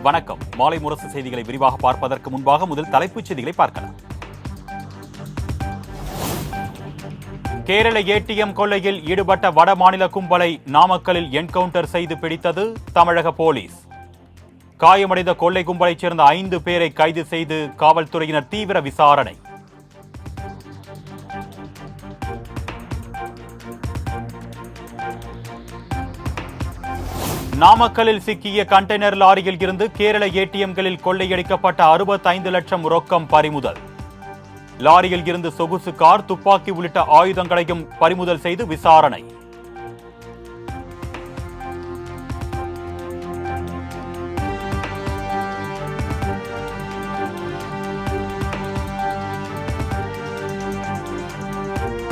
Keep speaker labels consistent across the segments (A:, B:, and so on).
A: வணக்கம். மாலை முரசு செய்திகளை விரிவாக பார்ப்பதற்கு முன்பாக முதல் தலைப்புச் செய்திகளை பார்க்கலாம். கேரள ஏடிஎம் கொள்ளையில் ஈடுபட்ட வட மாநில கும்பலை நாமக்கல்லில் என்கவுண்டர் செய்து பிடித்தது தமிழக போலீஸ். காயமடைந்த கொள்ளை கும்பலைச் சேர்ந்த 5 பேரை கைது செய்து காவல்துறையினர் தீவிர விசாரணை. நாமக்கல்லில் சிக்கிய கண்டெய்னர் லாரியில் இருந்து கேரள ஏடிஎம்களில் கொள்ளையடிக்கப்பட்ட 65 லட்சம் ரொக்கம் பறிமுதல். லாரியில் இருந்து சொகுசு கார், துப்பாக்கி உள்ளிட்ட ஆயுதங்களையும் பறிமுதல் செய்து விசாரணை.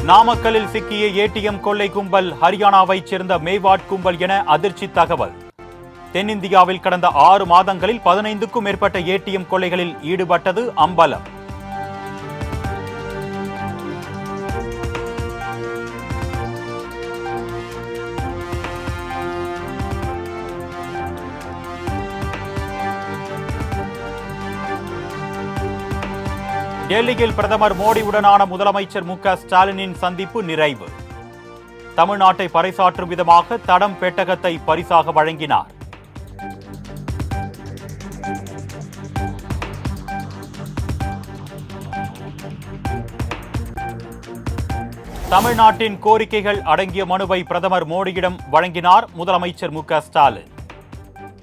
A: நாமக்கல்லில் சிக்கிய ஏடிஎம் கொள்ளை கும்பல் ஹரியானாவைச் சேர்ந்த மேவாட் கும்பல் என அதிர்ச்சி தகவல். தென்னிந்தியாவில் கடந்த 6 மாதங்களில் 15க்கும் மேற்பட்ட ஏடிஎம் கொள்ளைகளில் ஈடுபட்டது அம்பலம். டெல்லியில் பிரதமர் மோடியுடனான முதலமைச்சர் மு.க. ஸ்டாலினின் சந்திப்பு நிறைவு. தமிழ்நாட்டை பறைசாற்றும் விதமாக தடம் பெட்டகத்தை பரிசாக வழங்கினார். தமிழ்நாட்டின் கோரிக்கைகள் அடங்கிய மனுவை பிரதமர் மோடியிடம் வழங்கினார் முதலமைச்சர் மு.க. ஸ்டாலின்.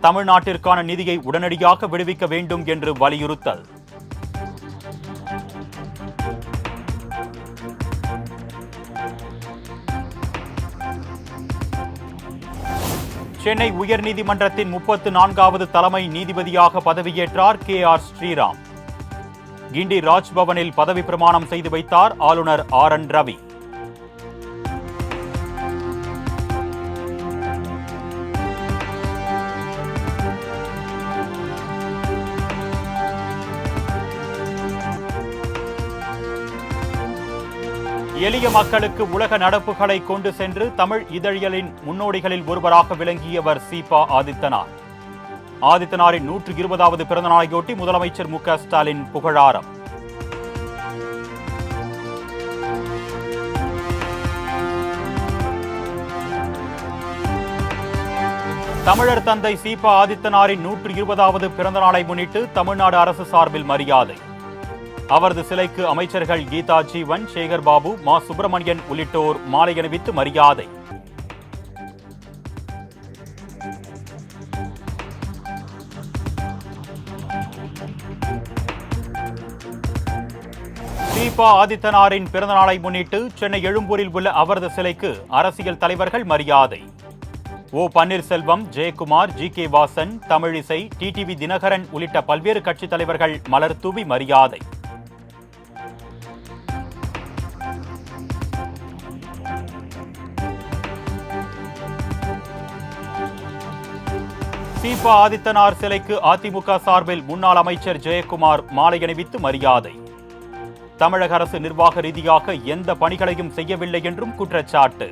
A: தமிழ்நாட்டிற்கான நிதியை உடனடியாக விடுவிக்க வேண்டும் என்று வலியுறுத்தல். சென்னை உயர்நீதிமன்றத்தின் 34வது தலைமை நீதிபதியாக பதவியேற்றார் KR ஸ்ரீராம். கிண்டி ராஜ்பவனில் பதவி பிரமாணம் செய்து வைத்தார் ஆளுநர் RN ரவி. எளிய மக்களுக்கு உலக நடப்புகளை கொண்டு சென்று தமிழ் இதழியலின் முன்னோடிகளில் ஒருவராக விளங்கியவர் சீபா ஆதித்தனார். ஆதித்தனாரின் 120வது பிறந்த நாளையொட்டி முதலமைச்சர் மு.க. ஸ்டாலின் புகழாரம். தமிழர் தந்தை சீபா ஆதித்தனாரின் 120வது பிறந்த நாளை முன்னிட்டு தமிழ்நாடு அரசு சார்பில் மரியாதை. அவரது சிலைக்கு அமைச்சர்கள் கீதா ஜீவன், சேகர் பாபு, மா சுப்பிரமணியன் உள்ளிட்டோர் மாலை அணிவித்து மரியாதை. சீபா ஆதித்தனாரின் பிறந்தநாளை முன்னிட்டு சென்னை எழும்பூரில் உள்ள அவரது சிலைக்கு அரசியல் தலைவர்கள் மரியாதை. ஓ பன்னீர்செல்வம், ஜெயக்குமார், GK வாசன், தமிழிசை, TTV தினகரன் உள்ளிட்ட பல்வேறு கட்சித் தலைவர்கள் மலர் தூவி மரியாதை. சீபா ஆதித்தனார் சிலைக்கு அதிமுக சார்பில் முன்னாள் அமைச்சர் ஜெயக்குமார் மாலை அணிவித்து மரியாதை. தமிழக அரசு நிர்வாக ரீதியாக எந்த பணிகளையும் செய்யவில்லை என்றும் குற்றச்சாட்டு.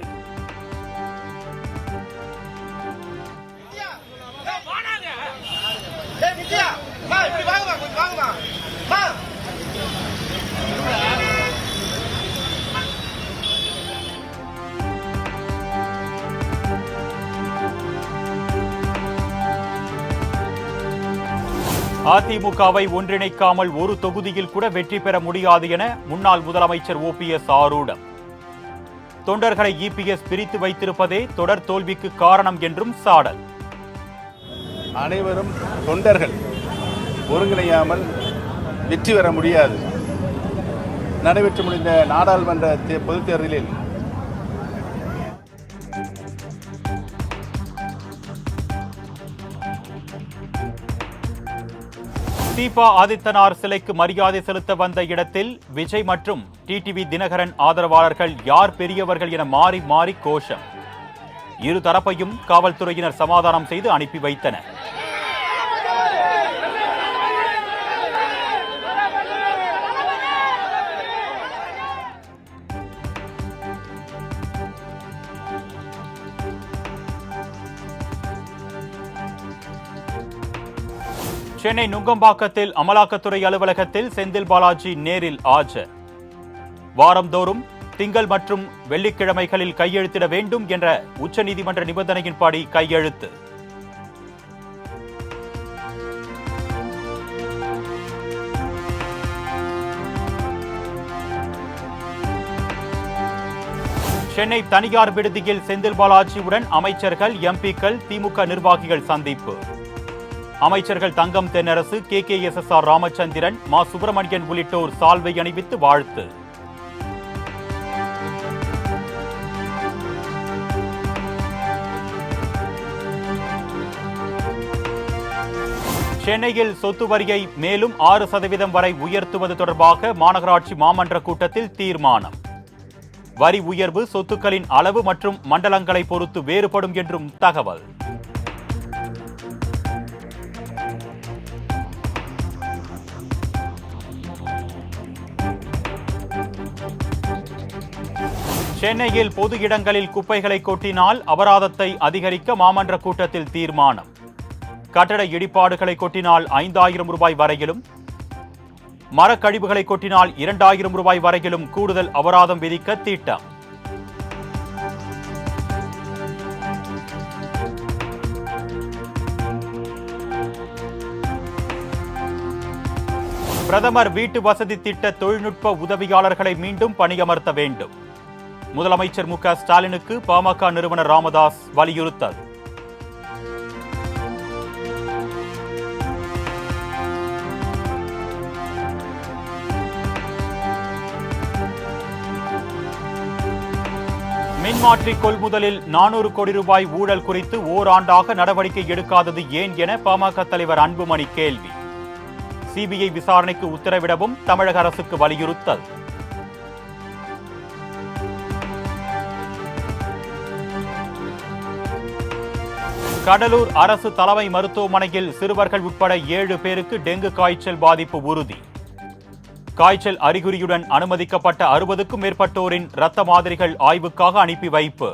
A: அதிமுகவை ஒன்றிணைக்காமல் ஒரு தொகுதியில் கூட வெற்றி பெற முடியாது என முன்னாள் முதலமைச்சர் OPS ஆரூடம். தொண்டர்களை EPS பிரித்து வைத்திருப்பதே தொடர் தோல்விக்கு காரணம் என்றும் சாடல்.
B: அனைவரும் தொண்டர்கள் ஒருங்கிணையாமல் வெற்றி பெற முடியாது. நடைபெற்று முடிந்த நாடாளுமன்ற பொதுத் தேர்தலில்
A: சீபா ஆதித்தனார் சிலைக்கு மரியாதை செலுத்த வந்த இடத்தில் விஜய் மற்றும் TTV தினகரன் ஆதரவாளர்கள் யார் பெரியவர்கள் என மாறி மாறி கோஷம். இரு தரப்பையும் காவல்துறையினர் சமாதானம் செய்து அனுப்பி வைத்தனர். சென்னை நுங்கம்பாக்கத்தில் அமலாக்கத்துறை அலுவலகத்தில் செந்தில் பாலாஜி நேரில் ஆஜர். வாரந்தோறும் திங்கள் மற்றும் வெள்ளிக்கிழமைகளில் கையெழுத்திட வேண்டும் என்ற உச்சநீதிமன்ற நிபந்தனையின்படி கையெழுத்து. சென்னை தனியார் விடுதியில் செந்தில் பாலாஜியுடன் அமைச்சர்கள், எம்பிக்கள், திமுக நிர்வாகிகள் சந்திப்பு. அமைச்சர்கள் தங்கம் தென்னரசு, KKSSR ராமச்சந்திரன், மா சுப்பிரமணியன் உள்ளிட்டோர் சால்வை அணிவித்து வாழ்த்து. சென்னையில் சொத்து வரியை மேலும் 6% வரை உயர்த்துவது தொடர்பாக மாநகராட்சி மாமன்ற கூட்டத்தில் தீர்மானம். வரி உயர்வு சொத்துக்களின் அளவு மற்றும் மண்டலங்களை பொறுத்து வேறுபடும் என்றும் தகவல். சென்னையில் பொது இடங்களில் குப்பைகளை கொட்டினால் அபராதத்தை அதிகரிக்க மாமன்ற கூட்டத்தில் தீர்மானம். கட்டட இடிபாடுகளை கொட்டினால் 5000 ரூபாய் வரையிலும், மரக்கழிவுகளை கொட்டினால் 2000 ரூபாய் வரையிலும் கூடுதல் அபராதம் விதிக்க திட்டம். பிரதமர் வீட்டு வசதி திட்ட தொழில்நுட்ப உதவியாளர்களை மீண்டும் பணியமர்த்த வேண்டும். முதலமைச்சர் மு க ஸ்டாலினுக்கு பாமக நிறுவனர் ராமதாஸ் வலியுறுத்தல். மின்மாற்றி கொள்முதலில் 400 கோடி ரூபாய் ஊழல் குறித்து ஓராண்டாக நடவடிக்கை எடுக்காதது ஏன் என பாமக தலைவர் அன்புமணி கேள்வி. சிபிஐ விசாரணைக்கு உத்தரவிடவும் தமிழக அரசுக்கு வலியுறுத்தல். கடலூர் அரசு தலைமை மருத்துவமனையில் சிறுவர்கள் உட்பட 7 பேருக்கு டெங்கு காய்ச்சல் பாதிப்பு உறுதி. காய்ச்சல் அறிகுறியுடன் அனுமதிக்கப்பட்ட 60க்கும் மேற்பட்டோரின் இரத்த மாதிரிகள் ஆய்வுக்காக அனுப்பி வைப்பு.